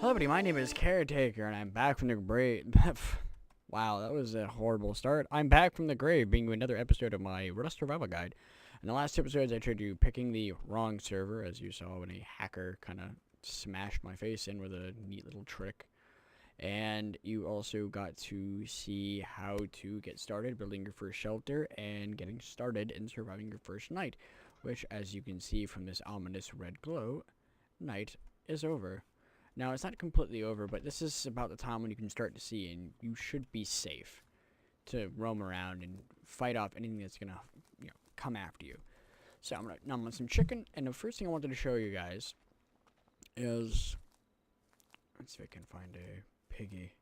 Hello, everybody. My name is Caretaker, and I'm back from the grave. Wow, that was a horrible start. I'm back from the grave, bringing you another episode of my Rust Survival Guide. In the last two episodes, I showed you picking the wrong server, as you saw when a hacker kind of smashed my face in with a neat little trick. And you also got to see how to get started building your first shelter and getting started in surviving your first night, which, as you can see from this ominous red glow, night is over. Now, it's not completely over, but this is about the time when you can start to see, and you should be safe to roam around and fight off anything that's going to, come after you. So, I'm going to numb on some chicken, and the first thing I wanted to show you guys is, let's see if I can find a piggy.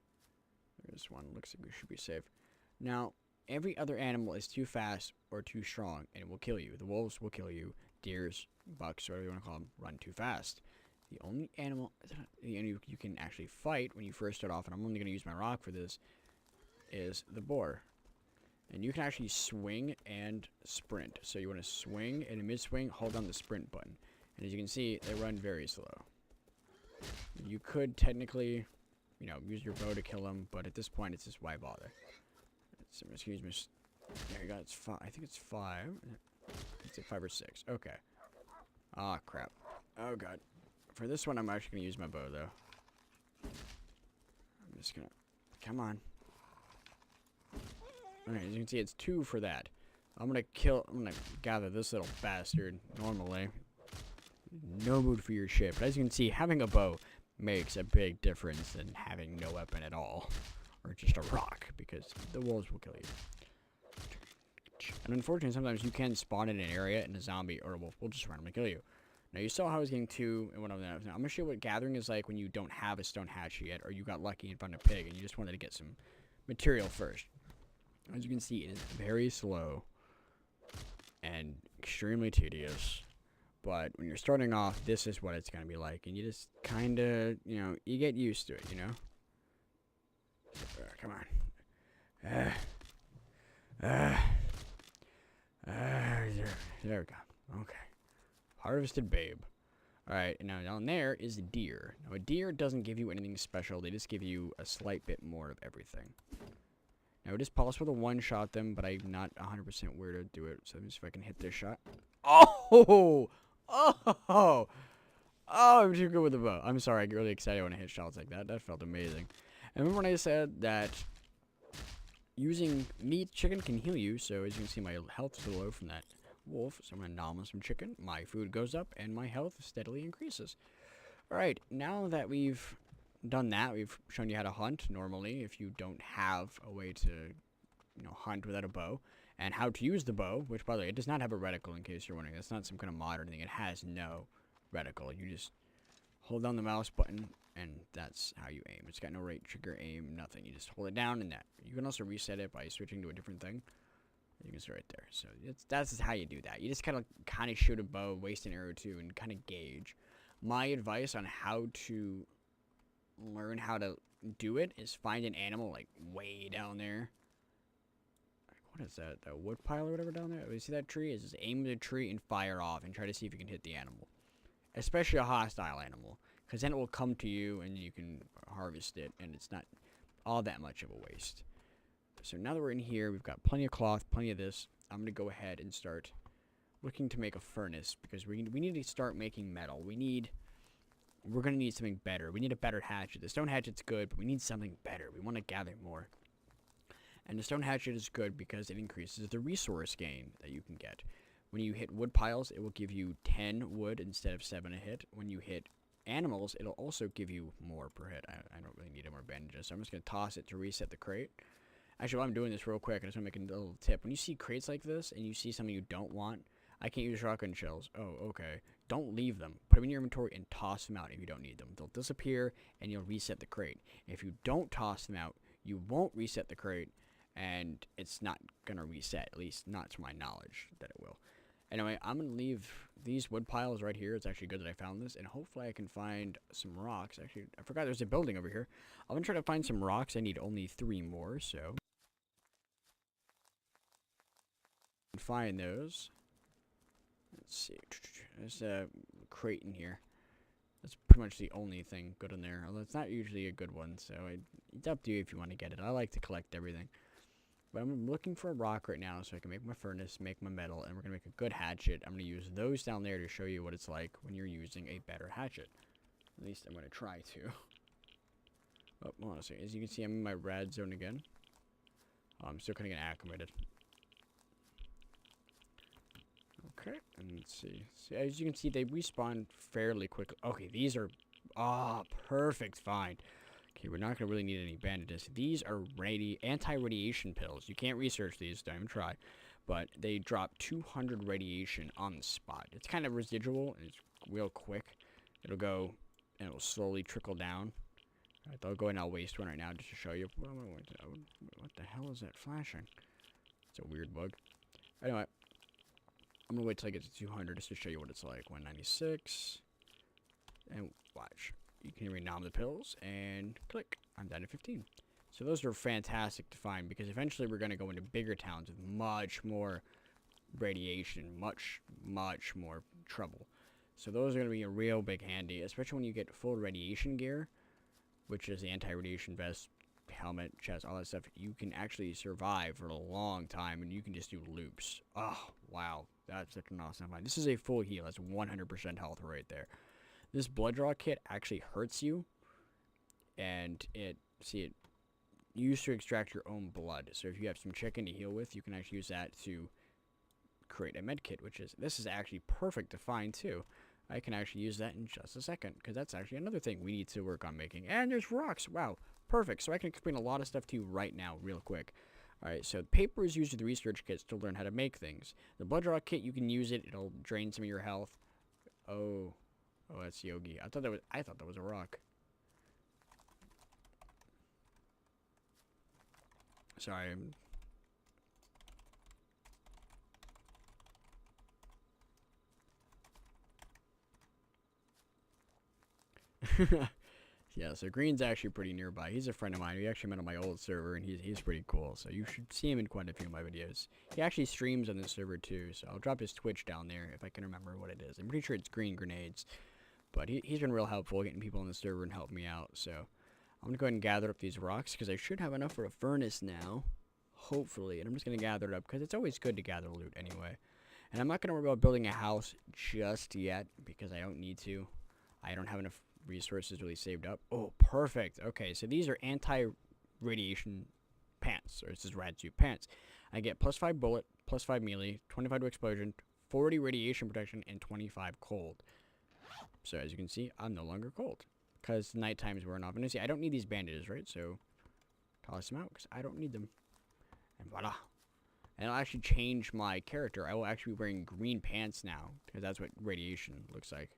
There's one. Looks like we should be safe. Now, every other animal is too fast or too strong, and it will kill you. The wolves will kill you. Deers, bucks, whatever you want to call them, run too fast. The only animal you can actually fight when you first start off, and I'm only going to use my rock for this, is the boar. And you can actually swing and sprint. So you want to swing, and in mid-swing, hold down the sprint button. And as you can see, they run very slow. You could technically, use your bow to kill them, but at this point, it's just why bother. Excuse me. There you go. It's 5. I think it's 5. It's at 5 or 6. Okay. Ah, crap. Oh, God. For this one, I'm actually going to use my bow, though. I'm just going to... Come on. Alright, as you can see, it's 2 for that. I'm going to gather this little bastard normally. No mood for your shit. But as you can see, having a bow makes a big difference than having no weapon at all. Or just a rock, because the wolves will kill you. And unfortunately, sometimes you can spawn in an area and a zombie or a wolf will just randomly kill you. Now, you saw how I was getting 2 and one of them. Now, I'm going to show you what gathering is like when you don't have a stone hatchet yet, or you got lucky and found a pig, and you just wanted to get some material first. As you can see, it is very slow and extremely tedious. But when you're starting off, this is what it's going to be like. And you just kind of, you get used to it, Come on. There we go. Okay. Harvested babe. Alright, and now down there is a deer. Now, a deer doesn't give you anything special. They just give you a slight bit more of everything. Now, it is possible to one-shot them, but I'm not 100% where to do it. So let me see if I can hit this shot. Oh! Oh! I'm too good with the bow. I'm sorry. I get really excited when I hit shots like that. That felt amazing. And remember when I said that using meat, chicken can heal you. So as you can see, my health is low from that wolf, so I'm going to nom on some chicken. My food goes up, and my health steadily increases. Alright, now that we've done that, we've shown you how to hunt normally if you don't have a way to, hunt without a bow, and how to use the bow, which, by the way, it does not have a reticle, in case you're wondering. That's not some kind of mod or anything. It has no reticle. You just hold down the mouse button, and that's how you aim. It's got no right trigger, aim, nothing. You just hold it down, and that. You can also reset it by switching to a different thing. You can see right there. So that's just how you do that. You just kind of shoot a bow, waste an arrow or two, and kind of gauge. My advice on how to learn how to do it is find an animal like way down there. What is that? That wood pile or whatever down there? You see that tree? Is just aim the tree and fire off and try to see if you can hit the animal, especially a hostile animal, because then it will come to you and you can harvest it, and it's not all that much of a waste. So now that we're in here, we've got plenty of cloth, plenty of this. I'm going to go ahead and start looking to make a furnace, because we need to start making metal. We're going to need something better. We need a better hatchet. The stone hatchet's good, but we need something better. We want to gather more. And the stone hatchet is good because it increases the resource gain that you can get. When you hit wood piles, it will give you 10 wood instead of 7 a hit. When you hit animals, it'll also give you more per hit. I don't really need any more bandages, so I'm just going to toss it to reset the crate. Actually, while I'm doing this real quick, I just want to make a little tip. When you see crates like this, and you see something you don't want, I can't use shotgun shells. Oh, okay. Don't leave them. Put them in your inventory and toss them out if you don't need them. They'll disappear, and you'll reset the crate. If you don't toss them out, you won't reset the crate, and it's not going to reset, at least not to my knowledge that it will. Anyway, I'm going to leave these wood piles right here. It's actually good that I found this, and hopefully I can find some rocks. Actually, I forgot there's a building over here. I'm going to try to find some rocks. I need only 3 more, so find those. Let's see. There's a crate in here. That's pretty much the only thing good in there. Although it's not usually a good one, so it's up to you if you want to get it. I like to collect everything. But I'm looking for a rock right now so I can make my furnace, make my metal, and we're going to make a good hatchet. I'm going to use those down there to show you what it's like when you're using a better hatchet. At least I'm going to try to. Oh, hold on a second. As you can see, I'm in my red zone again. Oh, I'm still kind of getting acclimated. Okay, and let's see. So as you can see, they respawn fairly quickly. Okay, these are... Ah, perfect find. Okay, we're not going to really need any bandages. These are anti-radiation pills. You can't research these, don't even try. But they drop 200 radiation on the spot. It's kind of residual, and it's real quick. It'll go, and it'll slowly trickle down. Alright, I'll go and I'll waste one right now just to show you. What the hell is that flashing? It's a weird bug. Anyway, I'm going to wait till I get to 200 just to show you what it's like. 196. And watch. You can renom the pills and click. I'm down to 15. So those are fantastic to find because eventually we're going to go into bigger towns with much more radiation, much more trouble. So those are going to be a real big handy, especially when you get full radiation gear, which is the anti-radiation vest, helmet, chest, all that stuff. You can actually survive for a long time, and you can just do loops. Oh, wow. That's such an awesome find. This is a full heal. That's 100% health right there. This blood draw kit actually hurts you, and it used to extract your own blood. So if you have some chicken to heal with, you can actually use that to create a med kit, this is actually perfect to find too. I can actually use that in just a second, because that's actually another thing we need to work on making. And there's rocks. Wow, perfect. So I can explain a lot of stuff to you right now, real quick. Alright, so paper is used with research kits to learn how to make things. The blood draw kit, you can use it. It'll drain some of your health. Oh, that's Yogi. I thought that was a rock. Sorry. Yeah, so Green's actually pretty nearby. He's a friend of mine. We actually met on my old server, and he's pretty cool. So you should see him in quite a few of my videos. He actually streams on this server too, so I'll drop his Twitch down there if I can remember what it is. I'm pretty sure it's Green Grenades. But he's been real helpful getting people on the server and helping me out. So I'm going to go ahead and gather up these rocks because I should have enough for a furnace now. Hopefully. And I'm just going to gather it up because it's always good to gather loot anyway. And I'm not going to worry about building a house just yet because I don't need to. I don't have enough resources really saved up. Oh, perfect. Okay, so these are anti-radiation pants. Or this is rad suit pants. I get +5 bullet, +5 melee, 25 to explosion, 40 radiation protection, and 25 cold. So as you can see, I'm no longer cold. Because nighttime's wearing off. And you see, I don't need these bandages, right? So toss them out because I don't need them. And voila. And I'll actually change my character. I will actually be wearing green pants now. Because that's what radiation looks like.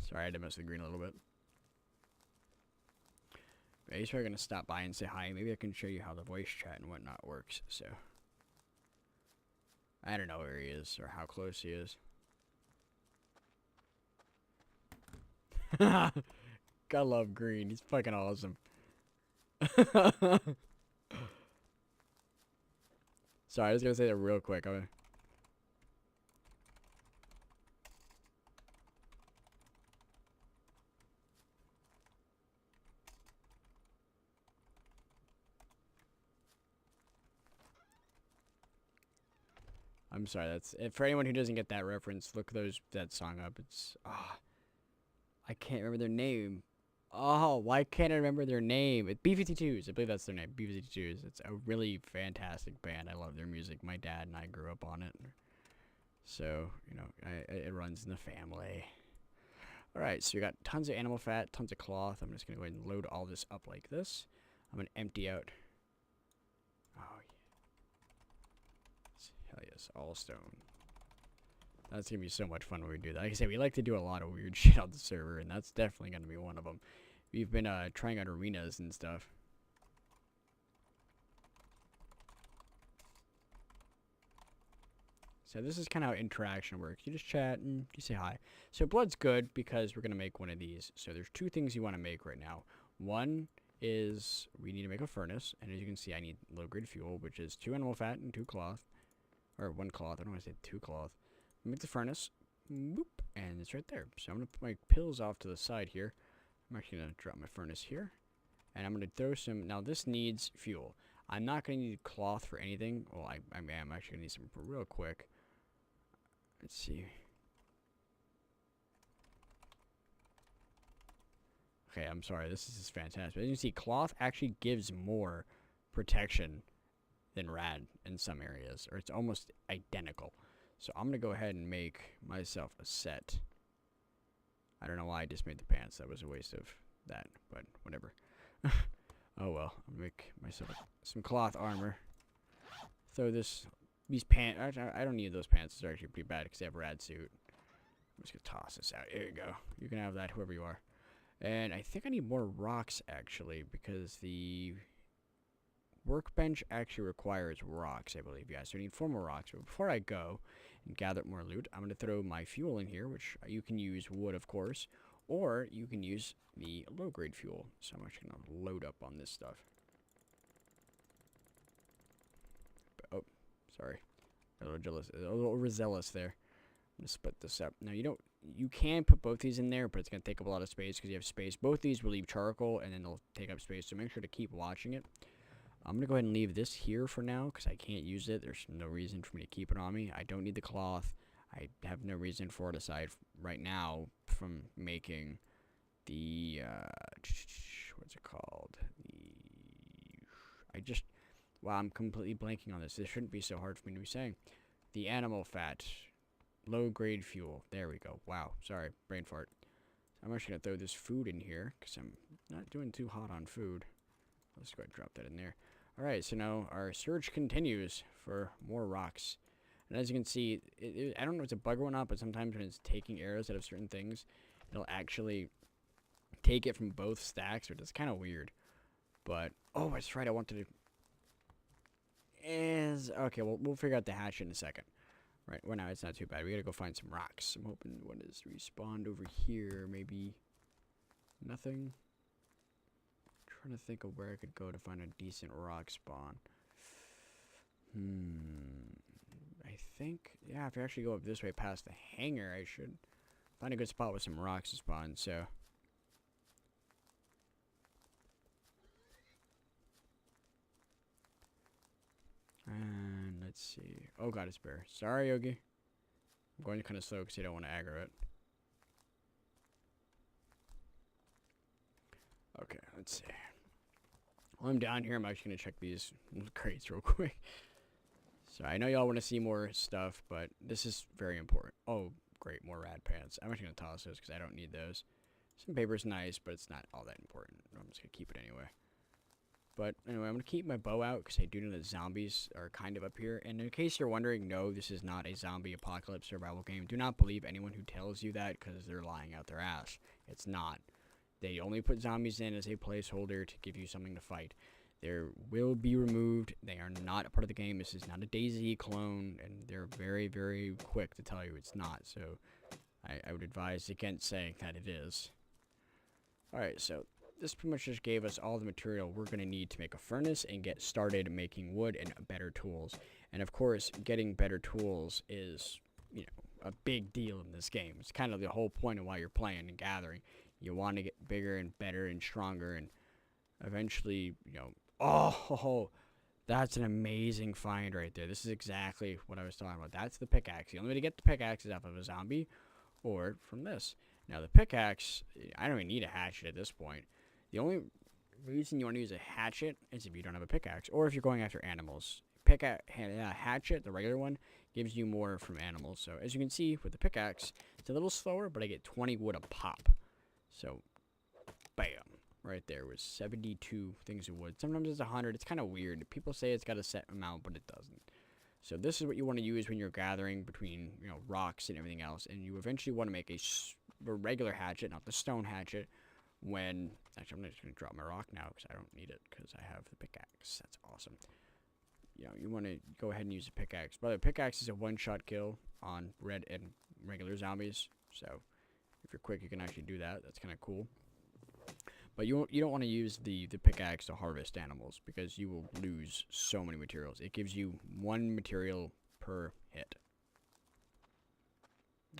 Sorry, I had to mess with green a little bit. But he's probably going to stop by and say hi. Maybe I can show you how the voice chat and whatnot works. So I don't know where he is or how close he is. Gotta love green. He's fucking awesome. Sorry, I was gonna say that real quick. I'm sorry. That's for anyone who doesn't get that reference. Look that song up. It's I can't remember their name. Oh, why can't I remember their name? It's B-52s. I believe that's their name. B-52s. It's a really fantastic band. I love their music. My dad and I grew up on it. So, you know, it runs in the family. Alright, so we got tons of animal fat, tons of cloth. I'm just going to go ahead and load all this up like this. I'm going to empty out. Oh, yeah. Hell yes, all stone. That's going to be so much fun when we do that. Like I said, we like to do a lot of weird shit on the server, and that's definitely going to be one of them. We've been trying out arenas and stuff. So this is kind of how interaction works. You just chat and you say hi. So blood's good because we're going to make one of these. So there's two things you want to make right now. One is we need to make a furnace. And as you can see, I need low-grade fuel, which is 2 animal fat and 2 cloth. Or 1 cloth. I don't want to say 2 cloth. Make the furnace. Boop. And it's right there. So I'm going to put my pills off to the side here. I'm actually going to drop my furnace here. And I'm going to throw some. Now, this needs fuel. I'm not going to need cloth for anything. Well, I am actually going to need some real quick. Let's see. Okay, I'm sorry. This is fantastic. As you can see, cloth actually gives more protection than rad in some areas. Or it's almost identical. So I'm going to go ahead and make myself a set. I don't know why I just made the pants. That was a waste of that. But whatever. Oh well. I'll make myself some cloth armor. Throw these pants. I don't need those pants. They're actually pretty bad because they have a rad suit. I'm just going to toss this out. Here you go. You can have that, whoever you are. And I think I need more rocks, actually, because the workbench actually requires rocks, I believe. Yeah, so I need 4 more rocks. But before I go and gather more loot, I'm going to throw my fuel in here, which you can use wood, of course, or you can use the low-grade fuel. So I'm actually going to load up on this stuff. But, oh, sorry. A little overzealous there. I'm going to split this up. Now, you can put both these in there, but it's going to take up a lot of space because you have space. Both these will leave charcoal, and then they'll take up space, so make sure to keep watching it. I'm going to go ahead and leave this here for now because I can't use it. There's no reason for me to keep it on me. I don't need the cloth. I have no reason for it aside right now from making the, what's it called? Wow, I'm completely blanking on this. This shouldn't be so hard for me to be saying. The animal fat. Low-grade fuel. There we go. Wow. Sorry. Brain fart. I'm actually going to throw this food in here because I'm not doing too hot on food. Let's go ahead and drop that in there. Alright, so now our search continues for more rocks. And as you can see, I don't know if it's a bug or not, but sometimes when it's taking arrows out of certain things, it'll actually take it from both stacks, which is kind of weird. But, oh, that's right. I wanted to... Okay, well, we'll figure out the hatchet in a second. Right, well, now it's not too bad. We gotta go find some rocks. I'm hoping what is respawned over here. Maybe nothing. I'm trying to think of where I could go to find a decent rock spawn. I think, yeah, if I actually go up this way past the hangar, I should find a good spot with some rocks to spawn. So, and let's see. Oh god, it's bear. Sorry, Yogi. I'm going kind of slow because I don't want to aggro it. Okay, let's see. While I'm down here, I'm actually going to check these crates real quick. So I know y'all want to see more stuff, but this is very important. Oh, great, more rad pants. I'm actually going to toss those because I don't need those. Some paper's nice, but it's not all that important. I'm just going to keep it anyway. But anyway, I'm going to keep my bow out because I do know that zombies are kind of up here. And in case you're wondering, no, this is not a zombie apocalypse survival game. Do not believe anyone who tells you that because they're lying out their ass. It's not. They only put zombies in as a placeholder to give you something to fight. They will be removed. They are not a part of the game. This is not a DayZ clone, and they're very, very quick to tell you it's not. So I would advise against saying that it is. Alright, so this pretty much just gave us all the material we're going to need to make a furnace and get started making wood and better tools. And of course, getting better tools is, you know, a big deal in this game. It's kind of the whole point of why you're playing and gathering. You want to get bigger and better and stronger and eventually, you know, oh, that's an amazing find right there. This is exactly what I was talking about. That's the pickaxe. The only way to get the pickaxe is off of a zombie or from this. Now, the pickaxe, I don't even need a hatchet at this point. The only reason you want to use a hatchet is if you don't have a pickaxe or if you're going after animals. Hatchet, the regular one, gives you more from animals. So, as you can see with the pickaxe, it's a little slower, but I get 20 wood a pop. So, bam. Right there was 72 things of wood. Sometimes it's 100. It's kind of weird. People say it's got a set amount, but it doesn't. So this is what you want to use when you're gathering between, you know, rocks and everything else. And you eventually want to make a regular hatchet, not the stone hatchet. When actually, I'm just going to drop my rock now because I don't need it because I have the pickaxe. That's awesome. You know, you want to go ahead and use a pickaxe. But the pickaxe is a one-shot kill on red and regular zombies. So if you're quick, you can actually do that. That's kind of cool. But you don't want to use the pickaxe to harvest animals because you will lose so many materials. It gives you one material per hit.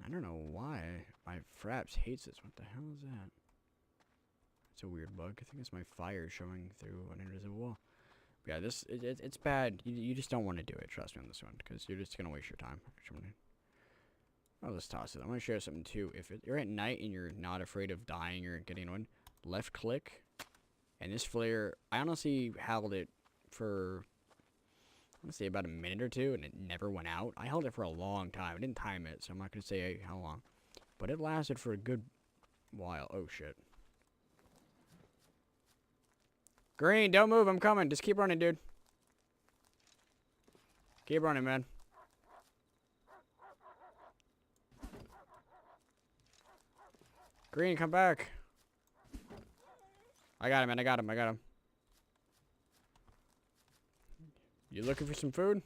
I don't know why my Fraps hates this. What the hell is that? It's a weird bug. I think it's my fire showing through an invisible wall. But yeah, it's bad. You just don't want to do it. Trust me on this one, because you're just gonna waste your time. I'll just toss it. I'm gonna share something too. If you're at night and you're not afraid of dying or getting one, left click, and this flare. I honestly held it for, I'm gonna say about a minute or two, and it never went out. I held it for a long time. I didn't time it, so I'm not gonna say how long, but it lasted for a good while. Oh shit. Green, don't move. I'm coming. Just keep running, dude. Keep running, man. Green, come back. I got him, man. I got him. You looking for some food?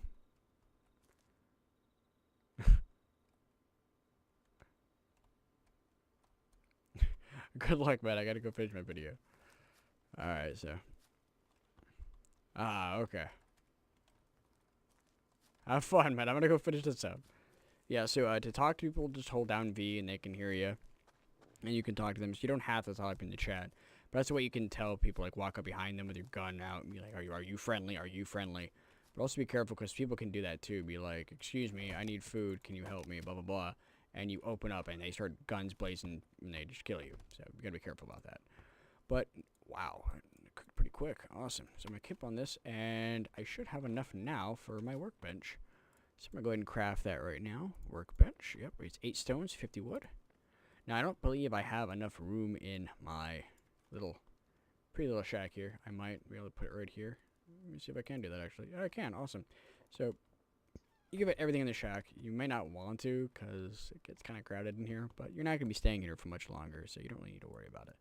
Good luck, man. I gotta go finish my video. Alright, so. Okay. Have fun, man. I'm gonna go finish this up. Yeah, so to talk to people, just hold down V and they can hear you. And you can talk to them. So you don't have to type in the chat. But that's the way you can tell people, like, walk up behind them with your gun out and be like, are you friendly? Are you friendly? But also be careful, because people can do that too. Be like, excuse me, I need food. Can you help me? Blah, blah, blah. And you open up and they start guns blazing and they just kill you. So you gotta be careful about that. But, wow. Cooked pretty quick. Awesome. So I'm gonna keep on this, and I should have enough now for my workbench. So I'm gonna go ahead and craft that right now. Workbench. Yep, it's 8 stones, 50 wood. Now, I don't believe I have enough room in my pretty little shack here. I might be able to put it right here. Let me see if I can do that, actually. Yeah, I can. Awesome. So, you give it everything in the shack. You may not want to, because it gets kind of crowded in here, but you're not going to be staying here for much longer, so you don't really need to worry about it.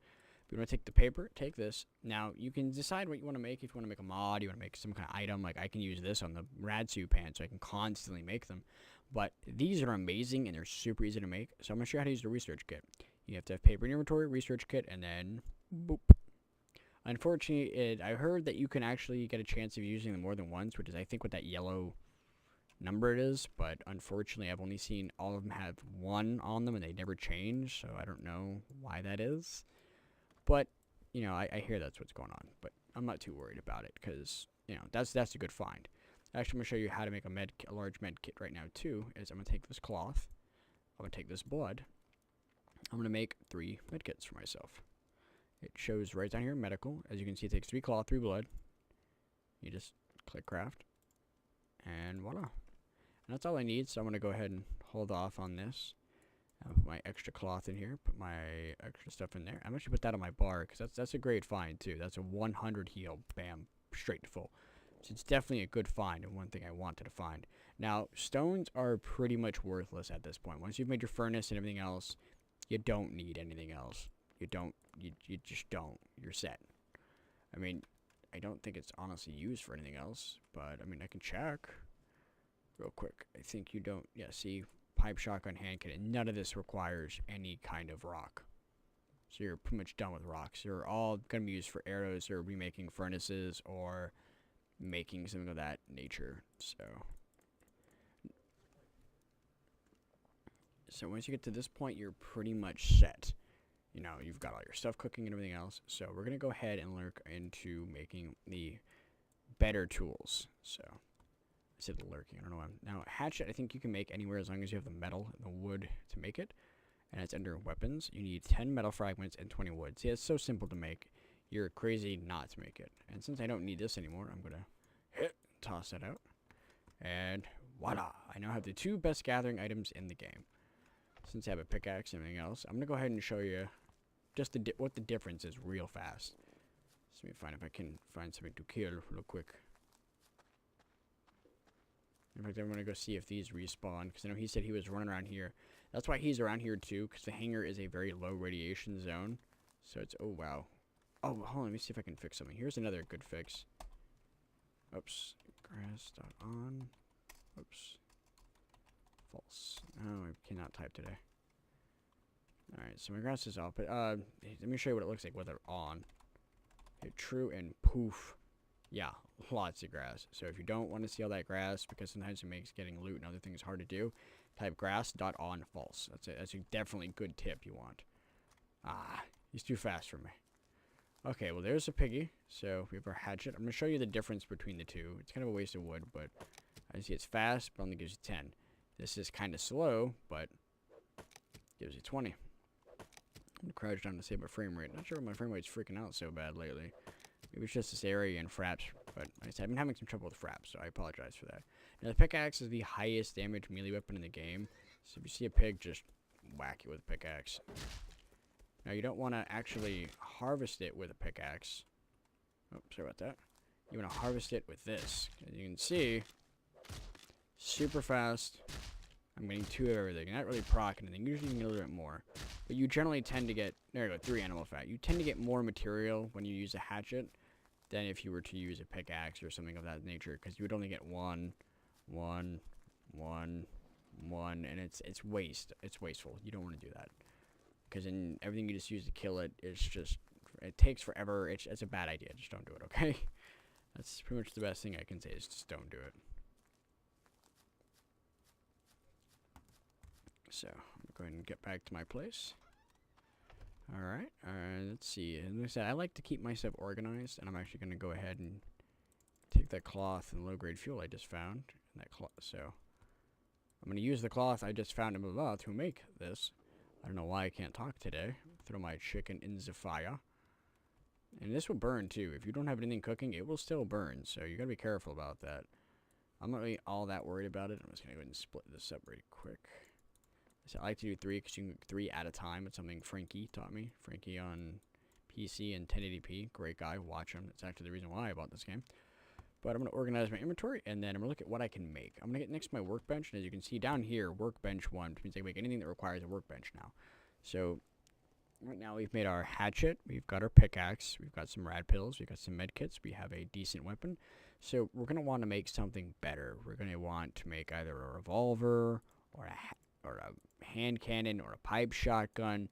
If you want to take the paper, take this. Now, you can decide what you want to make. If you want to make a mod, you want to make some kind of item. Like, I can use this on the Radsu pan, so I can constantly make them. But these are amazing, and they're super easy to make. So I'm going to show you how to use the research kit. You have to have paper in your inventory, research kit, and then boop. Unfortunately, I heard that you can actually get a chance of using them more than once, which is, I think, what that yellow number it is. But unfortunately, I've only seen all of them have 1 on them, and they never change. So I don't know why that is. But, you know, I hear that's what's going on. But I'm not too worried about it, because, you know, that's a good find. Actually, I'm going to show you how to make a large med kit right now, too. Is I'm going to take this cloth. I'm going to take this blood. I'm going to make 3 med kits for myself. It shows right down here, medical. As you can see, it takes 3 cloth, 3 blood. You just click craft. And voila. And that's all I need, so I'm going to go ahead and hold off on this. I'll put my extra cloth in here. Put my extra stuff in there. I'm actually put that on my bar, because that's a great find, too. That's a 100 heal. Bam. Straight to full. So it's definitely a good find, and one thing I wanted to find. Now, stones are pretty much worthless at this point. Once you've made your furnace and everything else, you don't need anything else. You just don't. You're set. I mean, I don't think it's honestly used for anything else, but, I mean, I can check real quick. I think you don't. Yeah, see, pipe, shotgun, hand cannon. None of this requires any kind of rock. So you're pretty much done with rocks. You're all going to be used for arrows or remaking furnaces or making something of that nature. So once you get to this point, you're pretty much set. You know, you've got all your stuff cooking and everything else. So we're going to go ahead and look into making the better tools. So I said lurking. I don't know why. Now, hatchet, I think you can make anywhere as long as you have the metal and the wood to make it. And it's under weapons. You need 10 metal fragments and 20 wood. See, it's so simple to make. You're crazy not to make it. And since I don't need this anymore, I'm going to toss that out. And voila. I now have the 2 best gathering items in the game. Since I have a pickaxe and everything else, I'm going to go ahead and show you just what the difference is real fast. So let me find if I can find something to kill real quick. In fact, I'm going to go see if these respawn, because I know he said he was running around here. That's why he's around here too, because the hangar is a very low radiation zone. So it's, oh wow. Oh, hold on, let me see if I can fix something. Here's another good fix. Oops. Grass.on. Oops. False. Oh, I cannot type today. Alright, so my grass is off, but let me show you what it looks like with it on. Hit true and poof. Yeah, lots of grass. So if you don't want to see all that grass, because sometimes it makes getting loot and other things hard to do, type grass.on false. That's a definitely good tip you want. Ah, he's too fast for me. Okay, well there's a piggy. So we have our hatchet. I'm going to show you the difference between the two. It's kind of a waste of wood, but as you see it's fast, but only gives you 10. This is kind of slow, but gives you 20. I'm going to crouch down to save my frame rate. Not sure why my frame rate's freaking out so bad lately. Maybe it's just this area and fraps, but like I said, I've been having some trouble with fraps, so I apologize for that. Now the pickaxe is the highest damage melee weapon in the game, so if you see a pig, just whack it with a pickaxe. Now you don't want to actually harvest it with a pickaxe. Oh, sorry about that. You want to harvest it with this. As you can see, super fast. I'm getting 2 of everything. Not really proc anything. Usually you can get a little bit more. But you generally tend to get, there you go, 3 animal fat. You tend to get more material when you use a hatchet than if you were to use a pickaxe or something of that nature. Because you would only get 1, and it's waste. It's wasteful. You don't want to do that. Because in everything you just use to kill it, it's just, it takes forever. It's a bad idea. Just don't do it, okay? That's pretty much the best thing I can say is just don't do it. So, I'm going to get back to my place. Alright, let's see. And like I said, I like to keep myself organized, and I'm actually going to go ahead and take that cloth and low-grade fuel I just found. And that cloth, so, I'm going to use the cloth I just found in blah, blah, to make this. I don't know why I can't talk today. Throw my chicken in the fire. And this will burn, too. If you don't have anything cooking, it will still burn, so you got to be careful about that. I'm not really all that worried about it. I'm just going to go ahead and split this up really quick. So I like to do 3 because you can do 3 at a time. It's something Frankie taught me. Frankie on PC and 1080p. Great guy. Watch him. That's actually the reason why I bought this game. But I'm going to organize my inventory, and then I'm going to look at what I can make. I'm going to get next to my workbench, and as you can see down here, workbench 1, which means I can make anything that requires a workbench now. So right now we've made our hatchet. We've got our pickaxe. We've got some rad pills. We've got some med kits. We have a decent weapon. So we're going to want to make something better. We're going to want to make either a revolver or a hand cannon or a pipe shotgun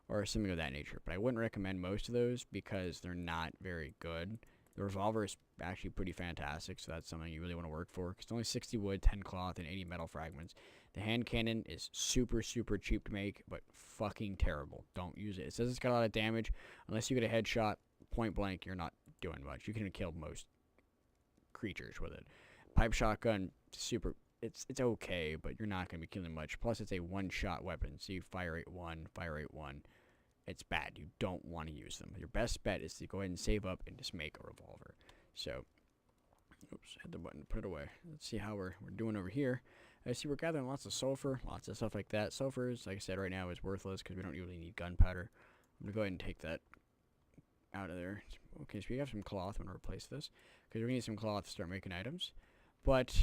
or something of that nature. But I wouldn't recommend most of those because they're not very good. The revolver is actually pretty fantastic, so that's something you really want to work for. It's only 60 wood, 10 cloth, and 80 metal fragments. The hand cannon is super, super cheap to make, but fucking terrible. Don't use it. It says it's got a lot of damage. Unless you get a headshot, point blank, you're not doing much. You can kill most creatures with it. Pipe shotgun, super... It's okay, but you're not going to be killing much. Plus, it's a one-shot weapon, so you fire rate 1. It's bad. You don't want to use them. Your best bet is to go ahead and save up and just make a revolver. So, oops, hit the button, put it away. Let's see how we're doing over here. I see we're gathering lots of sulfur, lots of stuff like that. Sulfur is, like I said, right now is worthless because we don't really need gunpowder. I'm going to go ahead and take that out of there. Okay, so we have some cloth. I'm going to replace this because we're going to need some cloth to start making items. But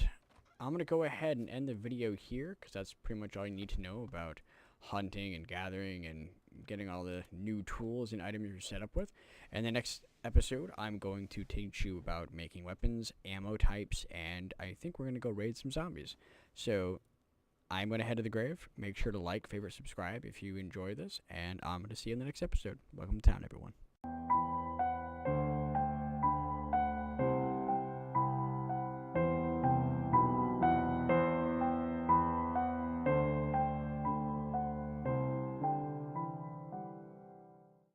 I'm going to go ahead and end the video here because that's pretty much all you need to know about hunting and gathering and getting all the new tools and items you're set up with. And the next episode, I'm going to teach you about making weapons, ammo types, and I think we're going to go raid some zombies. So I'm going to head to the grave. Make sure to like, favorite, subscribe if you enjoy this, and I'm going to see you in the next episode. Welcome to town, everyone.